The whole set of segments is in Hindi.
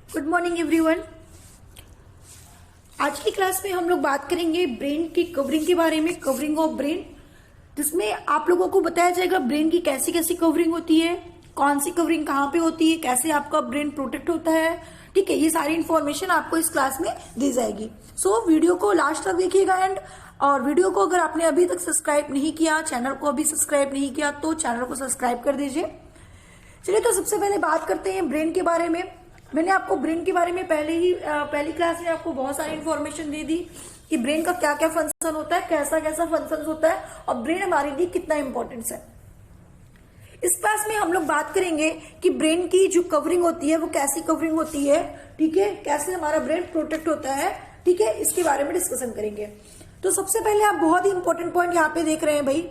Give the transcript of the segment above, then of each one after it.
Good morning everyone. आज की क्लास में हम लोग बात करेंगे ब्रेन की कवरिंग के बारे में, कवरिंग ऑफ ब्रेन, जिसमें आप लोगों को बताया जाएगा ब्रेन की कैसी कैसी कवरिंग होती है, कौन सी कवरिंग कहाँ पे होती है, कैसे आपका ब्रेन प्रोटेक्ट होता है। ठीक है, ये सारी इन्फॉर्मेशन आपको इस क्लास में दी जाएगी। सो वीडियो को लास्ट तक देखिएगा और वीडियो को अगर आपने अभी तक सब्सक्राइब नहीं किया, चैनल को अभी सब्सक्राइब नहीं किया तो चैनल को सब्सक्राइब कर दीजिए। चलिए, तो सबसे पहले बात करते हैं ब्रेन के बारे में। मैंने आपको ब्रेन के बारे में पहली क्लास में आपको बहुत सारी इन्फॉर्मेशन दे दी कि ब्रेन का क्या क्या फंक्शन होता है, कैसा कैसा फंक्शन होता है और ब्रेन हमारे लिए कितना इंपॉर्टेंस है। इस क्लास में हम लोग बात करेंगे कि ब्रेन की जो कवरिंग होती है वो कैसी कवरिंग होती है, ठीक है, कैसे हमारा ब्रेन प्रोटेक्ट होता है, ठीक है, इसके बारे में डिस्कशन करेंगे। तो सबसे पहले आप बहुत ही इंपॉर्टेंट पॉइंट यहाँ पे देख रहे हैं भाई।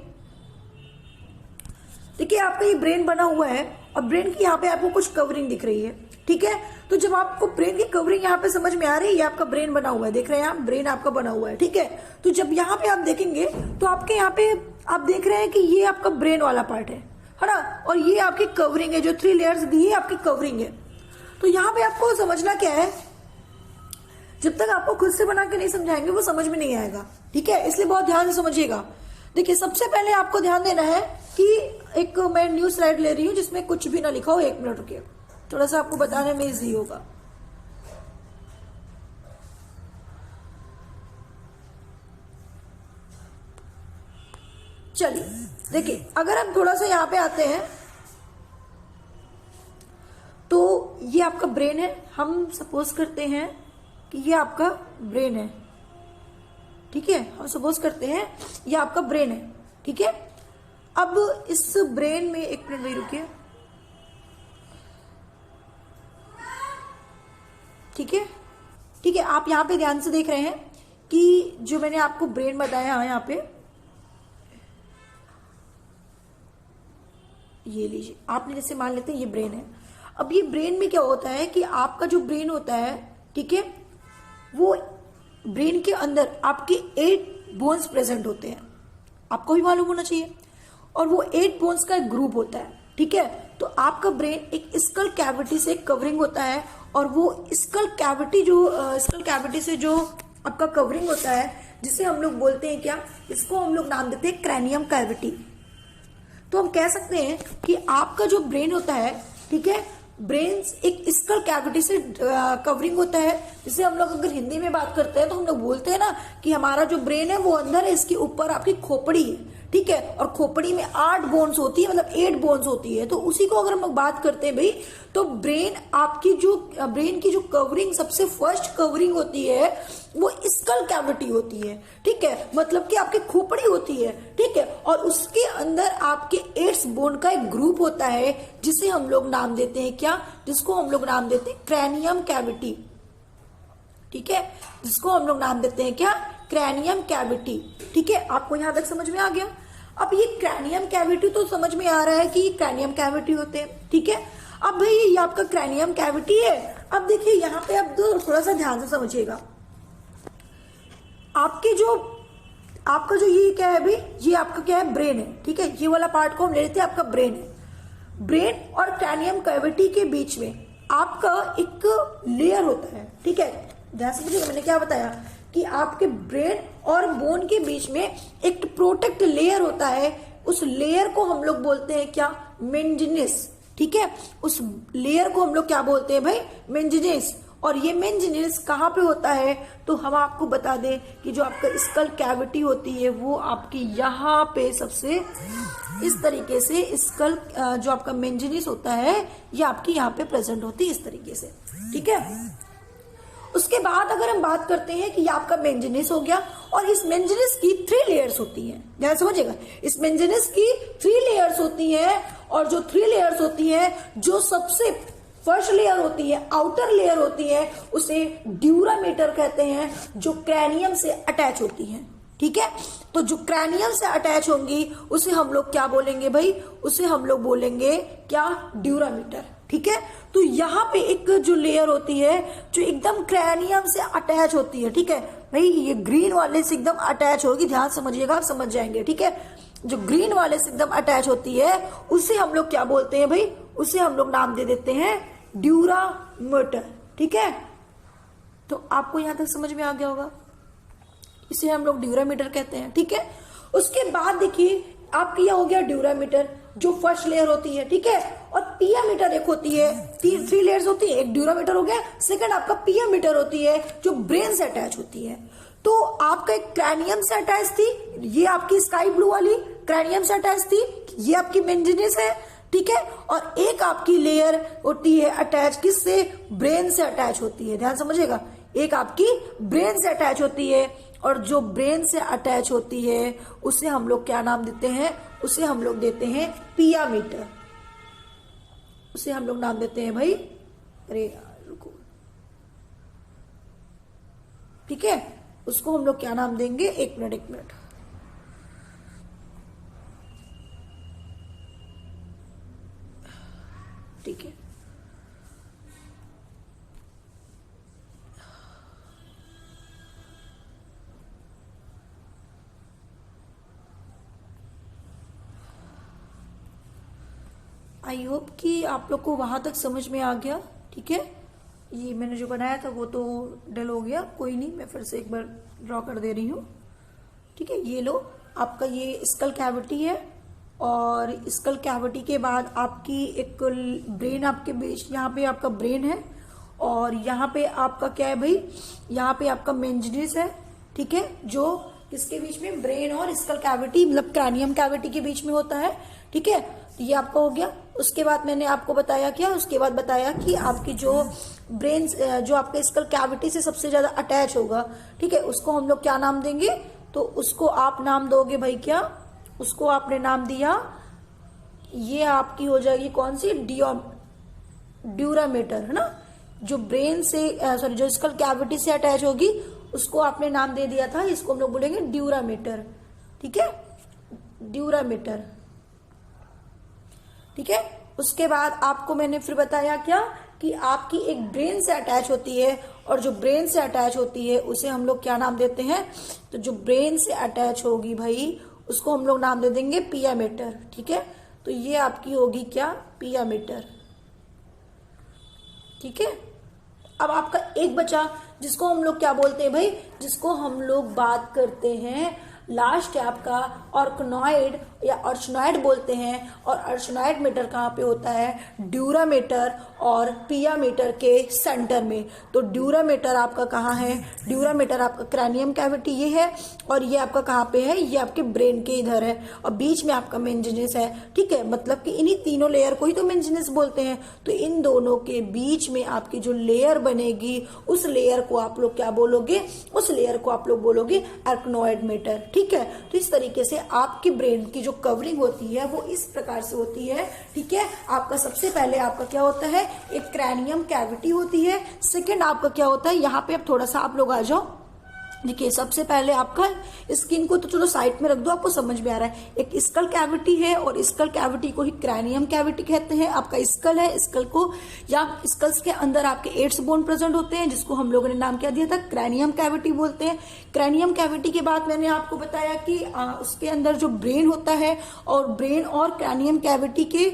देखिए, आपका ये ब्रेन बना हुआ है और ब्रेन की यहाँ पे आपको कुछ कवरिंग दिख रही है, ठीक है। तो जब आपको ब्रेन की कवरिंग यहाँ पे समझ में आ रही है, आपका ब्रेन बना हुआ है, देख रहे हैं आप, ब्रेन आपका बना हुआ है, ठीक है। तो जब यहाँ पे आप देखेंगे तो आपके यहाँ पे आप देख रहे हैं कि ये आपका ब्रेन वाला पार्ट है ना, और ये आपकी कवरिंग है, जो 3 लेयर्स दी है आपकी कवरिंग है। तो यहाँ पे आपको समझना क्या है, जब तक आपको खुद से बना के नहीं समझाएंगे वो समझ में नहीं आएगा, ठीक है, इसलिए बहुत ध्यान से समझिएगा। देखिए, सबसे पहले आपको ध्यान देना है कि एक मैं न्यू स्लाइड ले रही हूं जिसमें कुछ भी ना लिखा हो। 1 मिनट रुकिए, थोड़ा सा आपको बताने में इजी होगा। चलिए, देखिए, अगर हम थोड़ा सा यहां पे आते हैं तो ये आपका ब्रेन है। हम सपोज करते हैं कि ये आपका ब्रेन है, ठीक है, हम सपोज करते हैं ये आपका ब्रेन है, ठीक है। अब इस ब्रेन में 1 मिनट वही रुकिए, ठीक है, ठीक है। आप यहाँ पे ध्यान से देख रहे हैं कि जो मैंने आपको ब्रेन बताया यहाँ पे, ये लीजिए, आपने जैसे मान लेते हैं ये ब्रेन है। अब ये ब्रेन में क्या होता है कि आपका जो ब्रेन होता है, ठीक है, वो ब्रेन के अंदर आपके 8 बोन्स प्रेजेंट होते हैं, आपको भी मालूम होना चाहिए। और वो 8 बोन्स का एक ग्रुप होता है, ठीक है। तो आपका ब्रेन एक स्कल कैविटी से कवरिंग होता है और वो स्कल कैविटी से जो आपका कवरिंग होता है, जिसे हम लोग बोलते हैं क्या, इसको हम लोग नाम देते हैं क्रैनियम कैविटी। तो हम कह सकते हैं कि आपका जो ब्रेन होता है, ठीक है, ब्रेन एक स्कल कैविटी से कवरिंग होता है, जिसे हम लोग अगर हिंदी में बात करते हैं तो हम लोग बोलते हैं ना कि हमारा जो ब्रेन है वो अंदर है, इसके ऊपर आपकी खोपड़ी है, ठीक है, और खोपड़ी में 8 बोन्स होती है, मतलब 8 बोन्स होती है। तो उसी को अगर हम बात करते हैं भाई, तो ब्रेन की जो कवरिंग, सबसे फर्स्ट कवरिंग होती है वो स्कल कैविटी होती है, ठीक है, मतलब कि आपकी खोपड़ी होती है, ठीक है। और उसके अंदर आपके 8 बोन का एक ग्रुप होता है, जिसे हम लोग नाम देते हैं क्या, जिसको हम लोग नाम देते हैं क्रैनियम कैविटी, ठीक है, जिसको हम लोग नाम देते हैं क्या, क्रैनियम कैविटी, ठीक है। आपको यहां तक समझ में आ गया। अब ये क्रैनियम कैविटी तो समझ में आ रहा है कि क्रैनियम कैविटी होते हैं, ठीक है। अब भाई ये आपका क्रैनियम कैविटी है। अब देखिए यहाँ पे अब थोड़ा सा ध्यान से समझिएगा, आपका जो ये क्या है भाई, ये आपका क्या है, ब्रेन है, ठीक है। ये वाला पार्ट को हम ले लेते हैं, आपका ब्रेन है। ब्रेन और क्रैनियम कैविटी के बीच में आपका एक लेयर होता है, ठीक है। ध्यान से समझिएगा, मैंने क्या बताया कि आपके ब्रेन और बोन के बीच में एक प्रोटेक्ट लेयर होता है। उस लेयर को हम लोग बोलते हैं क्या, मेंजिनस, ठीक है। उस लेयर को हम लोग क्या बोलते हैं भाई, मेंजिनस। और ये मेंजिनस कहाँ पे होता है, तो हम आपको बता दें कि जो आपका स्कल कैविटी होती है वो आपकी यहाँ पे सबसे इस तरीके से स्कल, जो आपका मेंजिनस होता है ये आपकी यहाँ पे प्रेजेंट होती है इस तरीके से, ठीक है। उसके बाद अगर हम बात करते हैं कि ये आपका मेंजिनस हो गया, और इस मेंजिनस की 3 लेयर्स होती हैं, ध्यान समझिएगा, इस मेंजिनस की 3 लेयर्स होती हैं। और जो 3 लेयर्स होती है, जो सबसे फर्स्ट लेयर होती है, आउटर लेयर होती है, उसे ड्यूरामीटर कहते हैं, जो क्रैनियम से अटैच होती है, ठीक है। तो जो क्रैनियम से अटैच होंगी उसे हम लोग क्या बोलेंगे भाई, उसे हम लोग बोलेंगे क्या, ड्यूरामीटर, ठीक है। तो यहाँ पे एक जो लेयर होती है जो एकदम क्रैनियम से अटैच होती है, ठीक है भाई, ये ग्रीन वाले से एकदम अटैच होगी, ध्यान समझिएगा, आप समझ जाएंगे, ठीक है। जो ग्रीन वाले से एकदम अटैच होती है उसे हम लोग क्या बोलते हैं भाई, उसे हम लोग नाम दे देते हैं ड्यूरामीटर, ठीक है, तो आपको यहां तक समझ में आ गया होगा। इसे हम लोग ड्यूरामीटर कहते हैं। ठीक है, उसके बाद देखिए आपकी यह हो गया ड्यूरामीटर, जो फर्स्ट लेयर होती है। ठीक है, और पियामीटर एक होती है, थ्री लेयर्स होती है। एक ड्यूरामीटर हो गया, सेकंड आपका पियामीटर होती है जो ब्रेन से अटैच होती है। तो आपका एक क्रैनियम से अटैच थी, ये आपकी स्काई ब्लू वाली क्रैनियम से अटैच थी, ये आपकी मेंजिनीस है। ठीक है, और एक आपकी लेयर होती है अटैच, किससे? ब्रेन से अटैच होती है। ध्यान समझिएगा, एक आपकी ब्रेन से अटैच होती है, और जो ब्रेन से अटैच होती है उसे हम लोग क्या नाम देते हैं? उसे हम लोग देते हैं पियामीटर। उसे हम लोग नाम देते हैं भाई, अरे रुको, ठीक है, उसको हम लोग क्या नाम देंगे? एक मिनट। ठीक है, आई होप कि आप लोग को वहां तक समझ में आ गया। ठीक है, ये मैंने जो बनाया था वो तो डल हो गया, कोई नहीं, मैं फिर से एक बार ड्रॉ कर दे रही हूँ। ठीक है, ये लो, आपका ये स्कल कैविटी है, और स्कल कैविटी के बाद आपकी एक ब्रेन आपके बीच, यहाँ पे आपका ब्रेन है, और यहाँ पे आपका क्या है भाई? यहाँ पे आपका मेंजिनीस है। ठीक है, जो किसके बीच में? ब्रेन और स्कल कैविटी, मतलब क्रैनियम कैविटी के बीच में होता है। ठीक है, तो ये आपका हो गया। उसके बाद मैंने आपको बताया क्या? उसके बाद बताया कि आपकी जो ब्रेन, जो आपके स्कल कैविटी से सबसे ज्यादा अटैच होगा, ठीक है, उसको हम लोग क्या नाम देंगे? तो उसको आप नाम दोगे भाई क्या? उसको आपने नाम दिया, ये आपकी हो जाएगी कौन सी? ड्यूरामीटर, है ना। जो ब्रेन से सॉरी जो स्कल कैविटी से अटैच होगी उसको आपने नाम दे दिया था, इसको हम लोग बोलेंगे ड्यूरामीटर। ठीक है, ड्यूरामीटर। ठीक है, उसके बाद आपको मैंने फिर बताया क्या कि आपकी एक ब्रेन से अटैच होती है, और जो ब्रेन से अटैच होती है उसे हम लोग क्या नाम देते हैं? तो जो ब्रेन से अटैच होगी भाई उसको हम लोग नाम दे देंगे पियामीटर। ठीक है, तो ये आपकी होगी क्या? पियामीटर। ठीक है, अब आपका एक बचा जिसको हम लोग क्या बोलते हैं भाई? जिसको हम लोग बात करते हैं लास्ट है आपका ऑर्कनॉइड या अर्चनॉइड बोलते हैं। और अर्चनॉइड मीटर कहाँ पे होता है? ड्यूरामीटर और पियामीटर के सेंटर में। तो ड्यूरामीटर आपका कहाँ है? ड्यूरामीटर आपका क्रैनियम कैविटी ये है, और ये आपका कहाँ पे है? ये आपके ब्रेन के इधर है, और बीच में आपका मेंजिनीस है। ठीक है, मतलब कि इन्हीं तीनों लेयर को ही तो मेंजिनीस बोलते हैं। तो इन दोनों के बीच में आपकी जो लेयर बनेगी उस लेयर को आप लोग क्या बोलोगे? उस लेयर को आप लोग बोलोगे अर्कनॉइड मीटर। ठीक है, तो इस तरीके से आपकी ब्रेन की जो कवरिंग होती है वो इस प्रकार से होती है। ठीक है, आपका सबसे पहले आपका क्या होता है? एक क्रैनियम कैविटी होती है। सेकंड आपका क्या होता है? यहाँ पे अब थोड़ा सा आप लोग आ जाओ। देखिए, सबसे पहले आपका स्किन को तो चलो साइड में रख दो, आपको समझ में आ रहा है। एक स्कल कैविटी है, और स्कल कैविटी को ही क्रैनियम कैविटी कहते हैं। आपका स्कल है, स्कल को या स्कल्स के अंदर आपके 8 बोन प्रेजेंट होते हैं, जिसको हम लोगों ने नाम क्या दिया था? क्रैनियम कैविटी बोलते हैं। क्रैनियम कैविटी के बाद मैंने आपको बताया कि उसके अंदर जो ब्रेन होता है, और ब्रेन और क्रैनियम कैविटी के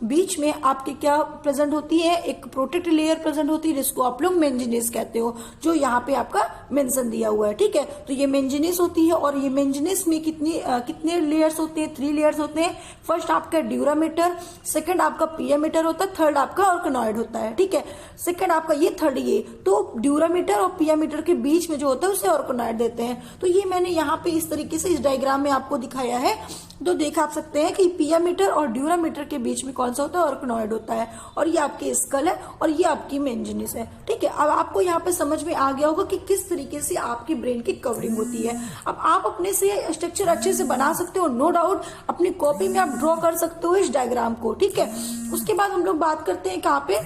बीच में आपके क्या प्रेजेंट होती है? एक प्रोटेक्टिव लेयर प्रेजेंट होती है, जिसको आप लोग मेंजिनीस कहते हो, जो यहाँ पे आपका मेंशन दिया हुआ है। ठीक है, तो ये मेंजिनीस होती है, और ये मेंजिनीस में कितने लेयर्स होते हैं? 3 लेयर्स होते हैं। फर्स्ट आपका ड्यूरामीटर, सेकंड आपका पियामीटर होता है, थर्ड आपका ऑर्कनॉइड होता है। ठीक है, सेकंड आपका ये, थर्ड ये, तो ड्यूरामीटर और पियामीटर के बीच में जो होता है उसे ऑर्कनॉइड देते हैं। तो ये मैंने यहाँ पे इस तरीके से इस डायग्राम में आपको दिखाया है। तो देख आप सकते हैं कि पियामीटर और ड्यूरामीटर के बीच में कौन सा होता है? ऑर्कनॉइड होता है, और ये आपकी स्कल है, और ये आपकी मेंजिनीस है। ठीक है, अब आपको यहाँ पे समझ में आ गया होगा कि किस तरीके से आपकी ब्रेन की कवरिंग होती है। अब आप अपने से स्ट्रक्चर अच्छे से बना सकते हो, नो डाउट। अपनी कॉपी में आप ड्रॉ कर सकते हो इस डायग्राम को। ठीक है, उसके बाद हम लोग बात करते हैं कहाँ पे?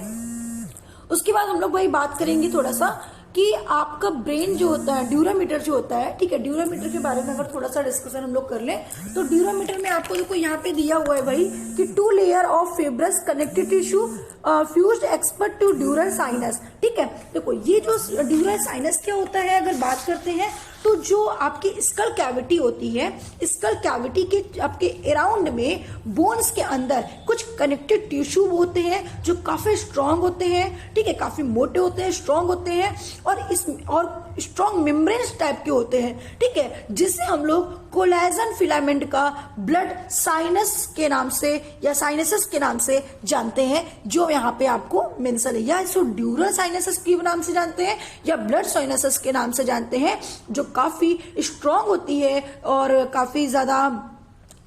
उसके बाद हम लोग भाई बात करेंगे थोड़ा सा कि आपका ब्रेन जो होता है, ड्यूरामीटर जो होता है। ठीक है, ड्यूरामीटर के बारे में अगर थोड़ा सा डिस्कशन हम लोग कर लें, तो ड्यूरामीटर में आपको देखो यहाँ पे दिया हुआ है भाई कि 2 layer of fibrous connected tissue fused expert to dural sinus. ठीक है, देखो ये जो ड्यूरल साइनस क्या होता है, अगर बात करते हैं तो जो आपकी स्कल कैविटी होती है, स्कल कैविटी के आपके अराउंड में बोन्स के अंदर कुछ कनेक्टेड टिश्यू होते हैं जो काफी स्ट्रांग होते हैं, ठीक है, काफी मोटे होते हैं, स्ट्रांग होते हैं और स्ट्रांग मेम्ब्रेन्स टाइप के होते हैं, ठीक है, जिसे हम लोग कोलेजन फिलामेंट का ब्लड साइनस के नाम से या साइनसस के नाम से जानते हैं, जो यहाँ पे आपको मेंशन है, या इसको ड्यूरल साइनसस के नाम से जानते हैं या ब्लड साइनसस के नाम से जानते हैं, जो काफी स्ट्रांग होती है और काफी ज्यादा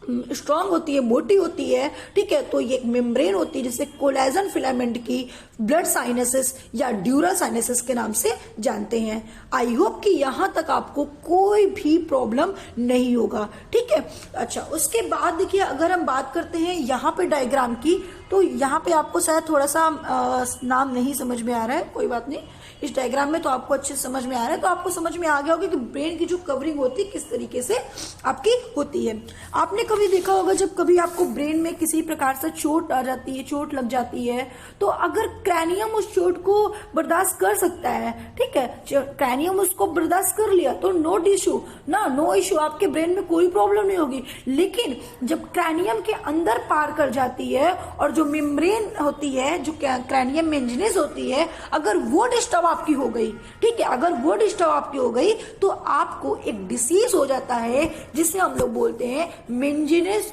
स्ट्रांग होती है, मोटी होती है, ठीक है। तो ये एक मेम्ब्रेन होती है जिसे कोलेजन फिलामेंट की ब्लड साइनसिस या ड्यूरल साइनसिस के नाम से जानते हैं। आई होप कि यहां तक आपको कोई भी प्रॉब्लम नहीं होगा, ठीक है। अच्छा, उसके बाद देखिए, अगर हम बात करते हैं यहाँ पे डायग्राम की, तो यहाँ पे आपको शायद थोड़ा सा नाम नहीं समझ में आ रहा है, कोई बात नहीं, इस डायग्राम में तो आपको अच्छे समझ में आ रहा है, तो आपको समझ में आ गया होगा कि ब्रेन की जो कवरिंग होती है किस तरीके से आपकी होती है। आपने कभी देखा होगा जब कभी आपको ब्रेन में किसी प्रकार से चोट आ जाती है, चोट लग जाती है, तो अगर क्रैनियम उस चोट को बर्दाश्त कर सकता है, ठीक है, क्रैनियम उसको बर्दाश्त कर लिया तो नो इशू ना, नो इशू, आपके ब्रेन में कोई प्रॉब्लम नहीं होगी। लेकिन जब क्रैनियम के अंदर पार कर जाती है और जो मेम्ब्रेन होती है, जो क्रैनियम मेंजिनस होती है, अगर वो डिस्टर्ब आपकी हो गई, ठीक है, अगर वो डिस्टर्ब आपकी हो गई तो आपको एक डिसीज हो जाता है जिसे हम लोग बोलते हैं मेंजिनस,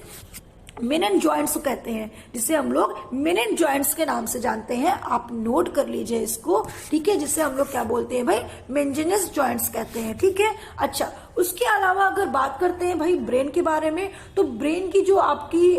मेनिनजॉइंट्स कहते हैं, जिसे हम लोग मेनिनजॉइंट्स के नाम से जानते हैं। आप नोट कर लीजिए इसको, ठीक है, जिसे हम लोग क्या बोलते हैं भाई, मेंजिनस जॉइंट्स कहते हैं, ठीक है। अच्छा, उसके अलावा अगर बात करते हैं भाई ब्रेन के बारे में, तो ब्रेन की जो आपकी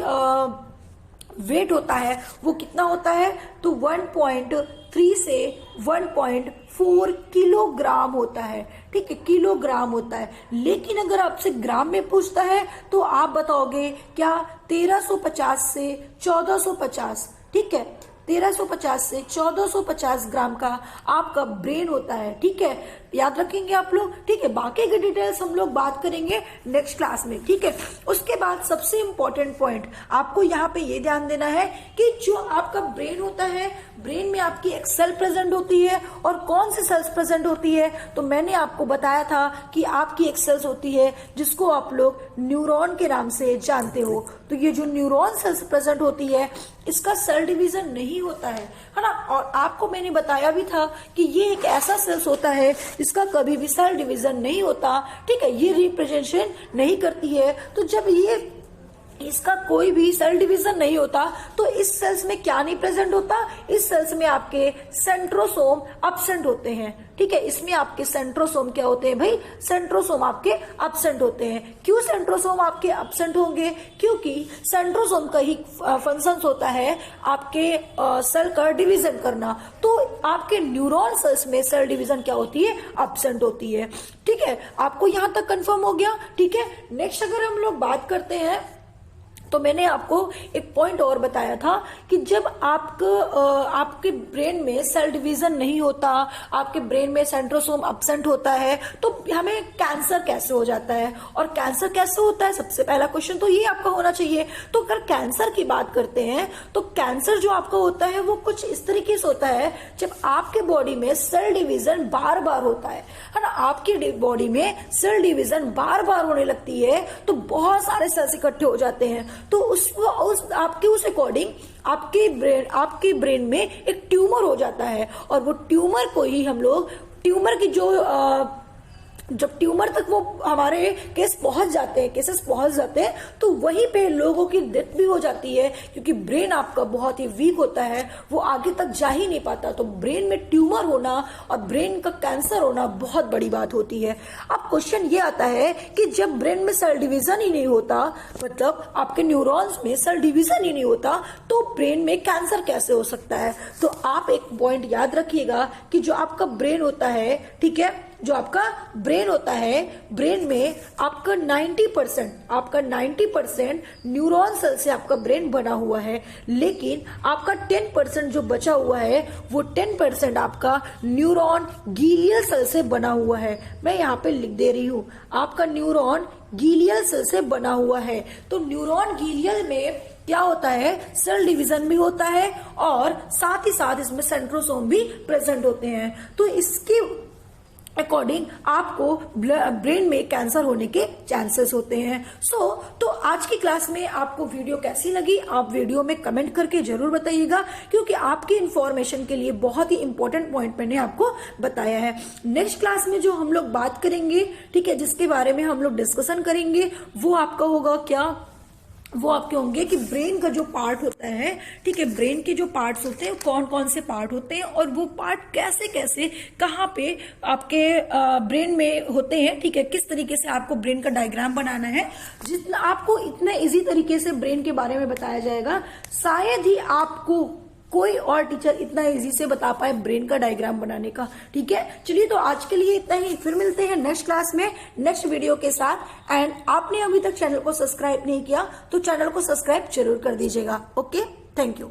वेट होता है वो कितना होता है, तो 1.3 से 1.4 किलोग्राम होता है, ठीक है, किलोग्राम होता है। लेकिन अगर आपसे ग्राम में पूछता है तो आप बताओगे क्या, 1350 से 1450, ठीक है, 1350 से 1450 ग्राम का आपका ब्रेन होता है, ठीक है, याद रखेंगे आप लोग, ठीक है। बाकी की डिटेल्स हम लोग बात करेंगे नेक्स्ट क्लास में, ठीक है। उसके बाद सबसे इंपॉर्टेंट पॉइंट आपको यहाँ पे ये ध्यान देना है कि जो आपका ब्रेन होता है, ब्रेन में आपकी एक सेल प्रेजेंट होती है, और कौन सी सेल्स प्रेजेंट होती है, तो मैंने आपको बताया था कि आपकी एक सेल्स होती है जिसको आप लोग न्यूरॉन के नाम से जानते हो। तो ये जो न्यूरॉन सेल्स प्रेजेंट होती है, इसका सेल डिवीजन नहीं होता है ना, और आपको मैंने बताया भी था कि ये एक ऐसा सेल्स होता है इसका कभी भी सेल डिवीजन नहीं होता, ठीक है, ये रिप्रेजेंटेशन नहीं करती है। तो जब ये इसका कोई भी सेल डिवीजन नहीं होता तो इस सेल्स में क्या नहीं प्रेजेंट होता, इस सेल्स में आपके सेंट्रोसोम एब्सेंट होते हैं, ठीक है, इसमें आपके सेंट्रोसोम क्या होते हैं भाई, सेंट्रोसोम आपके एब्सेंट होते हैं। क्यों सेंट्रोसोम आपके एब्सेंट होंगे, क्योंकि सेंट्रोसोम का ही फंक्शन होता है आपके सेल का डिवीजन करना, तो आपके न्यूरॉन सेल्स में सेल डिवीजन क्या होती है, एब्सेंट होती है, ठीक है। आपको यहां तक कंफर्म हो गया, ठीक है। नेक्स्ट अगर हम लोग बात करते हैं, तो मैंने आपको एक पॉइंट और बताया था कि जब आपके ब्रेन में सेल डिवीजन नहीं होता, आपके ब्रेन में सेंट्रोसोम एब्सेंट होता है, तो हमें कैंसर कैसे हो जाता है, और कैंसर कैसे होता है, सबसे पहला क्वेश्चन तो ये आपका होना चाहिए। तो अगर कैंसर की बात करते हैं, तो कैंसर जो आपका होता है वो कुछ इस तरीके से होता है, जब आपके बॉडी में सेल डिवीजन बार बार होता है ना, आपकी बॉडी में सेल डिवीजन बार बार होने लगती है, तो बहुत सारे सेल्स इकट्ठे हो जाते हैं, तो उस अकॉर्डिंग आपके ब्रेन में एक ट्यूमर हो जाता है, और वो ट्यूमर को ही हम लोग, ट्यूमर की जब ट्यूमर तक वो हमारे केसेस पहुंच जाते हैं, तो वहीं पे लोगों की डेथ भी हो जाती है, क्योंकि ब्रेन आपका बहुत ही वीक होता है, वो आगे तक जा ही नहीं पाता। तो ब्रेन में ट्यूमर होना और ब्रेन का कैंसर होना बहुत बड़ी बात होती है। अब क्वेश्चन ये आता है कि जब ब्रेन में सेल डिवीजन ही नहीं होता, मतलब आपके न्यूरॉन्स में सेल डिवीजन ही नहीं होता, तो ब्रेन में कैंसर कैसे हो सकता है। तो आप एक पॉइंट याद रखिएगा कि जो आपका ब्रेन होता है, ठीक है, जो आपका ब्रेन होता है, ब्रेन में आपका 90% न्यूरॉन सेल से आपका ब्रेन बना हुआ है, लेकिन आपका 10% जो बचा हुआ है वो 10% आपका न्यूरॉन गीलियल सेल से बना हुआ है। मैं यहाँ पे लिख दे रही हूँ, आपका न्यूरॉन गीलियल सेल से बना हुआ है। तो न्यूरॉन गीलियल में क्या होता है, सेल डिवीजन भी होता है, और साथ ही साथ इसमें सेंट्रोसोम भी प्रेजेंट होते हैं। तो अकॉर्डिंग आपको ब्रेन में कैंसर होने के चांसेस होते हैं। तो आज की क्लास में आपको वीडियो कैसी लगी, आप वीडियो में कमेंट करके जरूर बताइएगा, क्योंकि आपकी इंफॉर्मेशन के लिए बहुत ही इंपॉर्टेंट पॉइंट मैंने आपको बताया है। नेक्स्ट क्लास में जो हम लोग बात करेंगे, ठीक है, जिसके बारे में हम लोग डिस्कशन करेंगे, वो आपका होगा क्या, वो आपके होंगे कि ब्रेन का जो पार्ट होता है, ठीक है, ब्रेन के जो पार्ट्स होते हैं कौन कौन से पार्ट होते हैं और वो पार्ट कैसे कैसे कहाँ पे आपके ब्रेन में होते हैं, ठीक है, किस तरीके से आपको ब्रेन का डायग्राम बनाना है। जितना आपको इतना इजी तरीके से ब्रेन के बारे में बताया जाएगा, शायद ही आपको कोई और टीचर इतना इजी से बता पाए ब्रेन का डायग्राम बनाने का। ठीक है, चलिए तो आज के लिए इतना ही, फिर मिलते हैं नेक्स्ट क्लास में नेक्स्ट वीडियो के साथ। एंड आपने अभी तक चैनल को सब्सक्राइब नहीं किया तो चैनल को सब्सक्राइब जरूर कर दीजिएगा। Okay, thank you.